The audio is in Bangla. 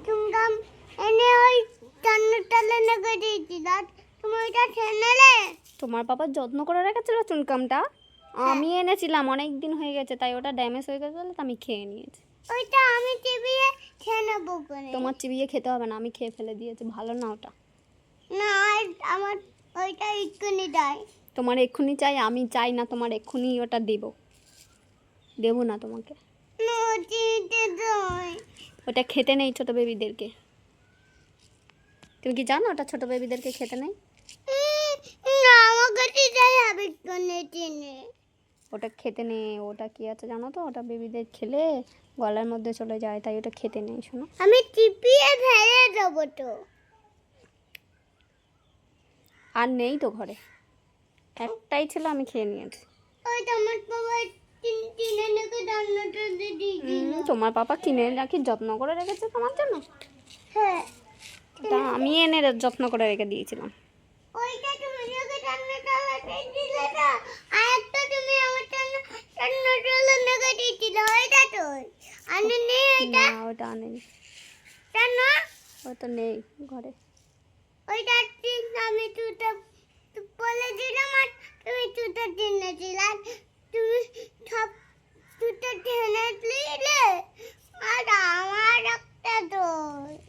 চুমগাম এনে ওই টান্নটালে লেগে দিয়েছিল তুমি ওইটা খেয়ে নিলে। তোমার বাবার যত্ন করে রেখেছিল চুনকামটা, আমি এনেছিলাম অনেক দিন হয়ে গেছে, তাই ওটা ড্যামেজ হয়ে গেছে বলে আমি খেয়ে নিয়েছি। ওইটা আমি চিবিয়ে খেয়ে নেবো করে। তোমার চিবিয়ে খেতে হবে না, আমি খেয়ে ফেলে দিয়েছি, ভালো না ওটা। না আমার ওইটা এক্ষুনি দেয়। তোমার এক্ষুনি চাই? আমি চাই না তোমার এক্ষুনি ওটা দেবো না তোমাকে। ওটা খেতে নেই ছোট বেবিদেরকে। তুমি কি জানো ওটা ছোট বেবিদেরকে খেতে নেই? না আমাকে দিতে হবে কোনে চিনে। ওটা খেতে নেই, ওটা কি আছে জানো তো, ওটা বেবিদের খেলে গলার মধ্যে চলে যায়, তাই ওটা খেতে নেই। শোনো, আমি চিপিয়ে ফেলে দেবো তো। আর নেই তো ঘরে, একটাই ছিল, আমি খেয়ে নিয়েছি। ওই তো আমার বাবা কিনে নাকি রান্নাটা দিয়ে তোমার পাপা কিনে রাখি যত্ন করে রেখেছে তোমার জন্য। হ্যাঁ ওটা আমি এনে যত্ন করে রেখে দিয়েছিলাম। ওইটা তুমি নাকি রান্নাটা লাগিয়ে দিলে না, আর একটা তুমি আমার জন্য রান্নাটা লাগিয়ে দিয়েছিলে ওইটা তো আনে নেই ওইটা। না ওটা আনেনি, কেন? ওটা নেই ঘরে। ওইটা আমি তুটা বলে দিলাম আর তুমি তুটা কিনেছিলে আর তুমি সব তুটা কিনে দিলে আর আমার একটা দোষ।